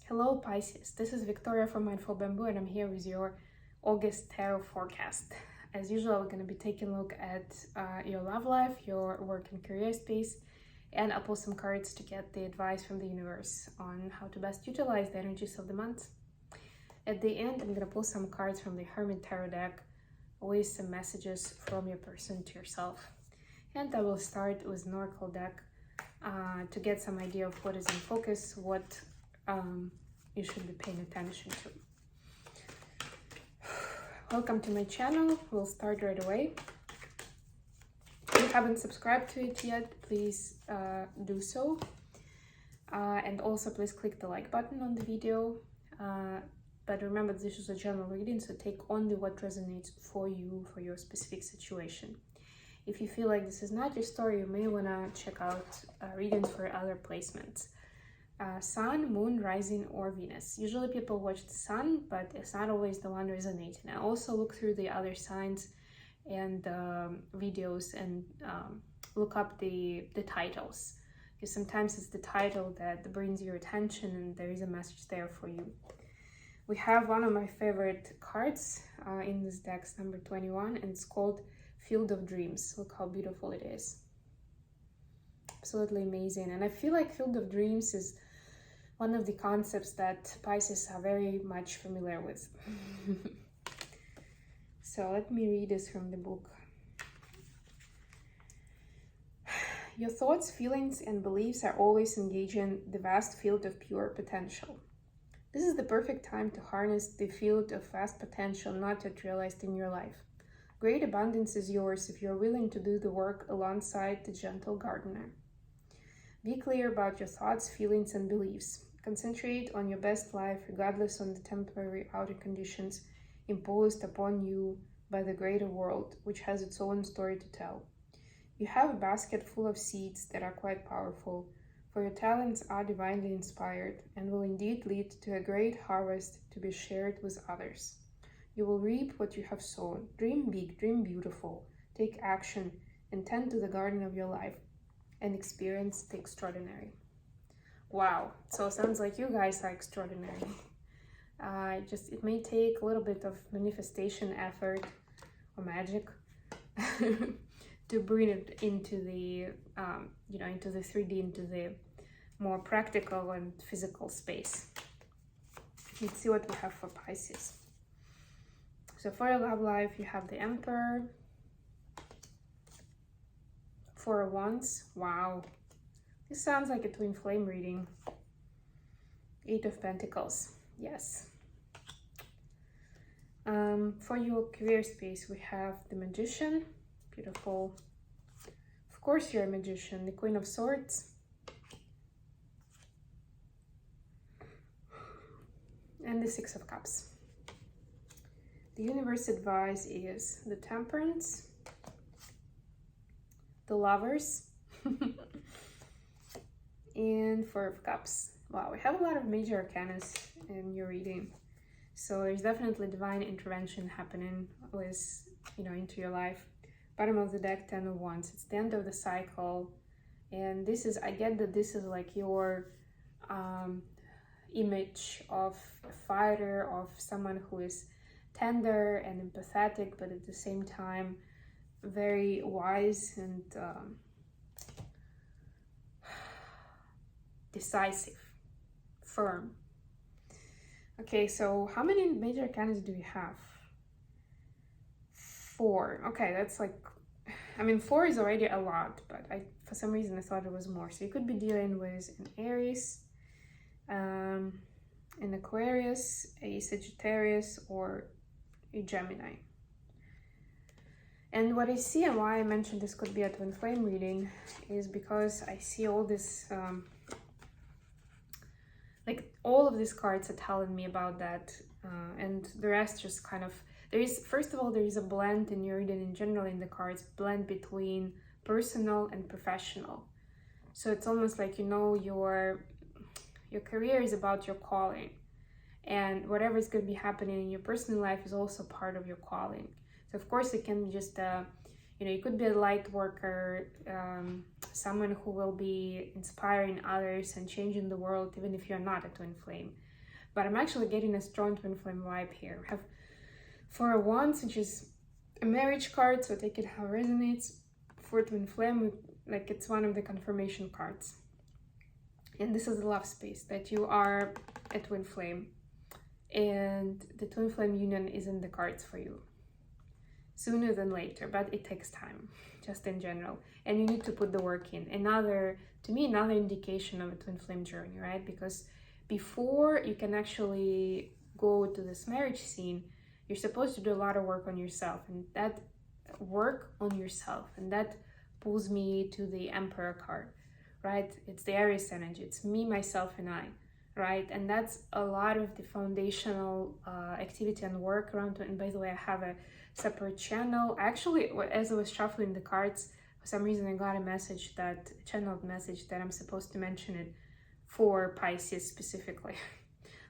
Hello Pisces, this is Victoria from Mindful Bamboo and I'm here with your August tarot forecast. As usual, we're going to be taking a look at your love life, your work and career space, and I'll pull some cards to get the advice from the universe on how to best utilize the energies of the month. At the end, I'm going to pull some cards from the Hermit Tarot deck with some messages from your person to yourself. And I will start with an Oracle deck to get some idea of what is in focus, what you should be paying attention to. Welcome to my channel. We'll start right away. If you haven't subscribed to it yet, please do so. And also please click the like button on the video. But remember, this is a general reading, so take only what resonates for you, for your specific situation. If you feel like this is not your story, you may want to check out readings for other placements. Sun, Moon, Rising, or Venus. Usually people watch the Sun, but it's not always the one resonating. I also look through the other signs and videos and look up the titles, because sometimes it's the title that brings your attention and there is a message there for you. We have one of my favorite cards in this deck, number 21, and it's called Field of Dreams. Look how beautiful it is. Absolutely amazing. And I feel like Field of Dreams is one of the concepts that Pisces are very much familiar with. So let me read this from the book. Your thoughts, feelings, and beliefs are always engaging the vast field of pure potential. This is the perfect time to harness the field of vast potential not yet realized in your life. Great abundance is yours if you're willing to do the work alongside the gentle gardener. Be clear about your thoughts, feelings, and beliefs. Concentrate on your best life regardless of the temporary outer conditions imposed upon you by the greater world, which has its own story to tell. You have a basket full of seeds that are quite powerful, for your talents are divinely inspired and will indeed lead to a great harvest to be shared with others. You will reap what you have sown. Dream big, dream beautiful, take action, and tend to the garden of your life, and experience the extraordinary. Wow, so it sounds like you guys are extraordinary. It may take a little bit of manifestation effort or magic to bring it into the, into the 3D, into the more practical and physical space. Let's see what we have for Pisces. So for your love life, you have the Emperor, Four of Wands. Wow, this sounds like a twin flame reading. Eight of Pentacles. Yes. For your career space, we have the Magician. Beautiful. Of course you're a magician. The Queen of Swords. And the Six of Cups. The universe advice is the Temperance, the Lovers, and Four of Cups. Wow, we have a lot of major arcana in your reading. So there's definitely divine intervention happening with, into your life. Bottom of the deck, 10 of Wands. It's the end of the cycle. And this is, I get that this is like your image of a fighter, of someone who is tender and empathetic, but at the same time very wise and decisive, firm. Okay, so how many major arcana do we have? 4. Okay, that's like, 4 is already a lot, but for some reason I thought it was more. So you could be dealing with an Aries, an Aquarius, a Sagittarius, or a Gemini. And what I see and why I mentioned this could be a twin flame reading is because I see all this, all of these cards are telling me about that, and the rest just kind of, first of all, there is a blend in your reading in general in the cards, blend between personal and professional. So it's almost like, your career is about your calling, and whatever is going to be happening in your personal life is also part of your calling. So of course it can be just you could be a light worker, someone who will be inspiring others and changing the world, even if you're not a twin flame. but I'm actually getting a strong twin flame vibe here. We have Four of Wands, which is a marriage card, so take it how it resonates. For twin flame, like it's one of the confirmation cards. And this is the love space, that you are a twin flame. And the twin flame union is in the cards for you. Sooner than later, but it takes time, just in general. And you need to put the work in. To me, another indication of a twin flame journey, right? Because before you can actually go to this marriage scene, you're supposed to do a lot of work on yourself. And that work on yourself, and that pulls me to the Emperor card, right? It's the Aries energy. It's me, myself, and I, right? And that's a lot of the foundational activity and work around it. And by the way, I have a separate channel. Actually, as I was shuffling the cards, for some reason I got channeled message that I'm supposed to mention it for Pisces specifically.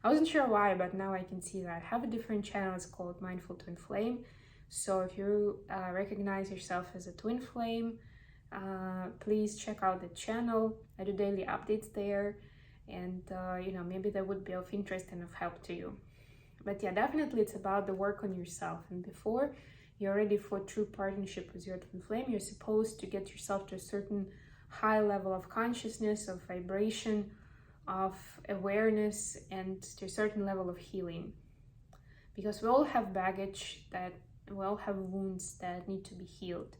I wasn't sure why, but now I can see that. I have a different channel. It's called Mindful Twin Flame. So if you recognize yourself as a twin flame, please check out the channel. I do daily updates there, and maybe that would be of interest and of help to you. But yeah, definitely it's about the work on yourself. And before you're ready for true partnership with your twin flame, you're supposed to get yourself to a certain high level of consciousness, of vibration, of awareness, and to a certain level of healing. Because we all have baggage, that we all have wounds that need to be healed.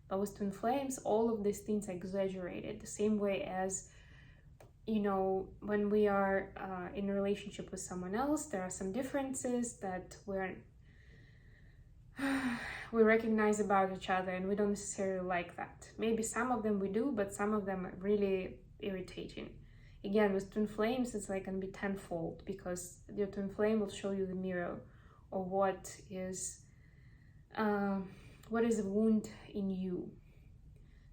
But with twin flames, all of these things are exaggerated, the same way as when we are in a relationship with someone else, there are some differences that we recognize about each other, and we don't necessarily like that. Maybe some of them we do, but some of them are really irritating. Again, with twin flames, it's like going to be tenfold, because your twin flame will show you the mirror of what is a wound in you.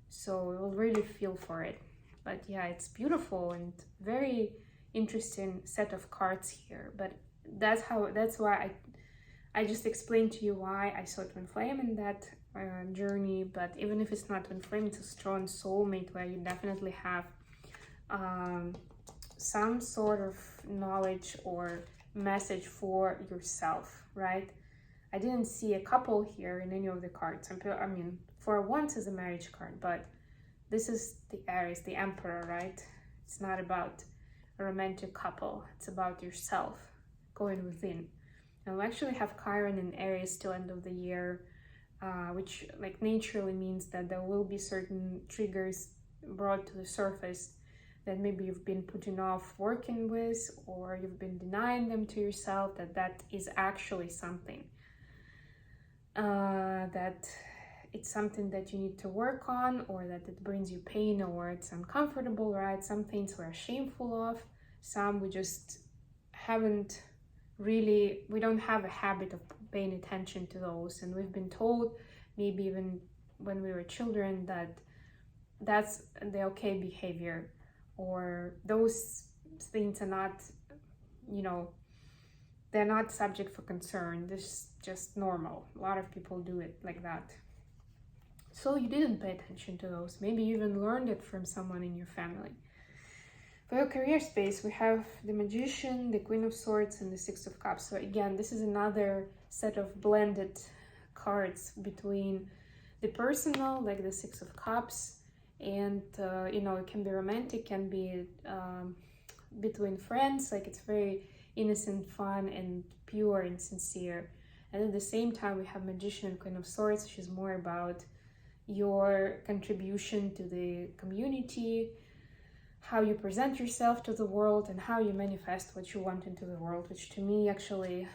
So you will really feel for it. But yeah, it's beautiful and very interesting set of cards here. But that's why I just explained to you why I saw twin flame in that journey. But even if it's not twin flame, it's a strong soulmate, where you definitely have some sort of knowledge or message for yourself, right? I didn't see a couple here in any of the cards. For once is a marriage card, but this is the Aries, the Emperor, right? It's not about a romantic couple. It's about yourself going within. And we actually have Chiron in Aries till end of the year, which like naturally means that there will be certain triggers brought to the surface that maybe you've been putting off working with, or you've been denying them to yourself, that is actually something. That it's something that you need to work on, or that it brings you pain, or it's uncomfortable, right? Some things we're shameful of, some we just haven't really, we don't have a habit of paying attention to those, and we've been told, maybe even when we were children, that that's the okay behavior, or those things are not, they're not subject for concern. This is just normal. A lot of people do it like that. So you didn't pay attention to those. Maybe you even learned it from someone in your family. For your career space, we have the Magician, the Queen of Swords, and the Six of Cups. So again, this is another set of blended cards between the personal, like the Six of Cups, and it can be romantic, can be between friends, like it's very innocent, fun, and pure and sincere. And at the same time, we have Magician and Queen of Swords, which is more about your contribution to the community, how you present yourself to the world, and how you manifest what you want into the world, which to me actually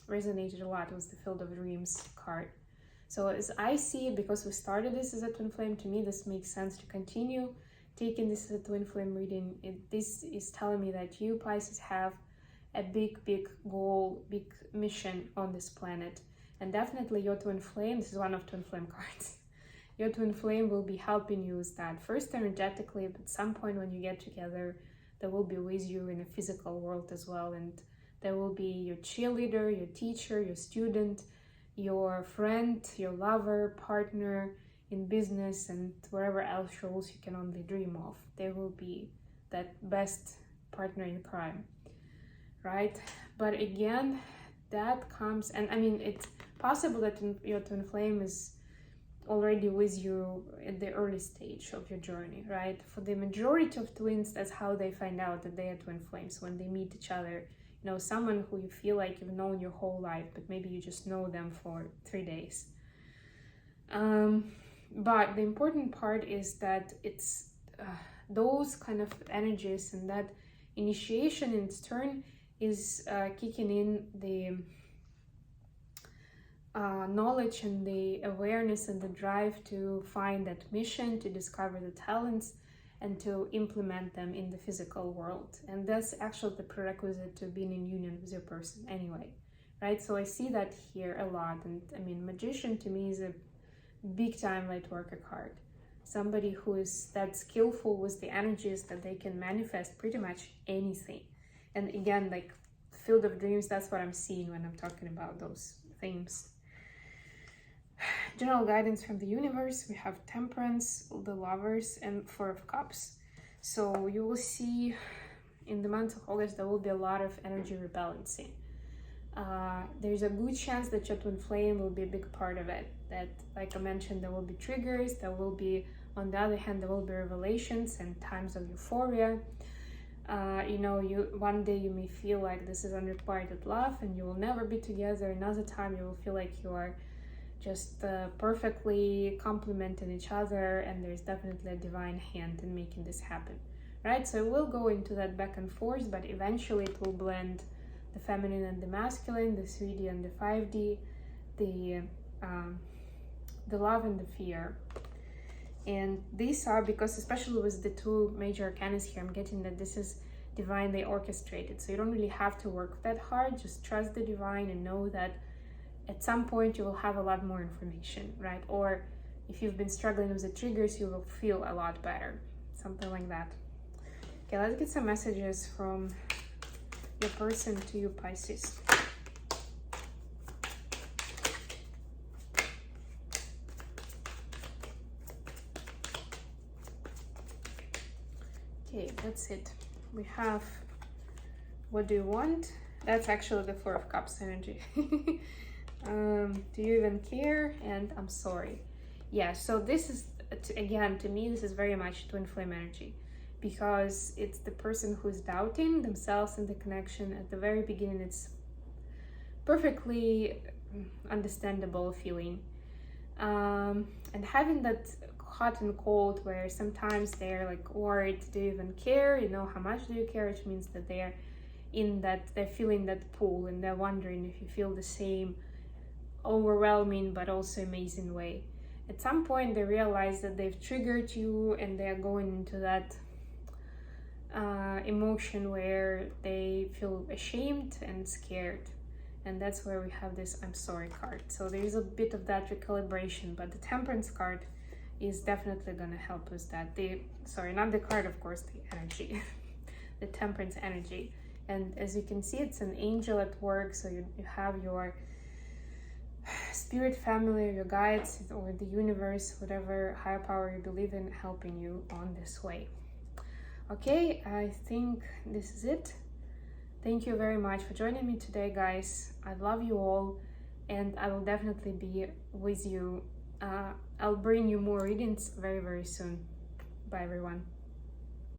resonated a lot with the Field of Dreams card. So as I see it, because we started this as a twin flame, to me this makes sense to continue taking this as a twin flame reading. This is telling me that you, Pisces, have a big goal, big mission on this planet. And definitely your twin flame, this is one of twin flame cards. Your twin flame will be helping you with that. First energetically, but at some point when you get together, they will be with you in a physical world as well. And they will be your cheerleader, your teacher, your student, your friend, your lover, partner in business, and wherever else roles you can only dream of. They will be that best partner in crime. right? But again, that comes, and I mean, it's possible that your twin flame is already with you at the early stage of your journey, right? For the majority of twins, that's how they find out that they are twin flames, when they meet each other. You know, someone who you feel like you've known your whole life, but maybe you just know them for 3 days. But the important part is that it's those kind of energies, and that initiation in its turn is kicking in the knowledge and the awareness and the drive to find that mission, to discover the talents, and to implement them in the physical world. And that's actually the prerequisite to being in union with your person anyway, right? So I see that here a lot. And I mean, magician to me is a big time light worker card. Somebody who is that skillful with the energies that they can manifest pretty much anything. And again, like field of dreams, that's what I'm seeing when I'm talking about those themes. General guidance from the universe, we have Temperance, the Lovers, and Four of Cups. So you will see in the month of August there will be a lot of energy rebalancing. There's a good chance that your twin flame will be a big part of it. That, like I mentioned, there will be triggers, there will be, on the other hand, there will be revelations and times of euphoria. You know, one day you may feel like this is unrequited love and you will never be together. Another time you will feel like you are just perfectly complementing each other, and there's definitely a divine hand in making this happen, right? So we'll go into that back and forth, but eventually it will blend the feminine and the masculine, the 3D and the 5D, the love and the fear. And these are, because especially with the two major arcanas here, I'm getting that this is divinely orchestrated. So you don't really have to work that hard, just trust the divine and know that at some point you will have a lot more information, right? Or if you've been struggling with the triggers, you will feel a lot better, something like that. Okay, let's get some messages from your person to you, Pisces. Okay, that's it. We have, what do you want? That's actually the Four of Cups energy. Do you even care? And I'm sorry. Yeah, so this is, again, to me, this is very much twin flame energy, because it's the person who's doubting themselves in the connection. At the very beginning, it's perfectly understandable feeling. And having that hot and cold, where sometimes they're like worried, do you even care? You know, how much do you care? Which means that they're in that, they're feeling that pull, and they're wondering if you feel the same overwhelming but also amazing way. At some point they realize that they've triggered you, and they're going into that emotion where they feel ashamed and scared, and that's where we have this I'm sorry card. So there's a bit of that recalibration, but the Temperance card is definitely going to help with that. Sorry, not the card, of course, the energy. The Temperance energy. And as you can see, it's an angel at work, so you have your spirit family, your guides, or the universe, whatever higher power you believe in, helping you on this way. Okay, I think this is it. Thank you very much for joining me today, guys. I love you all, and I will definitely be with you. I'll bring you more readings very, very soon. Bye, everyone.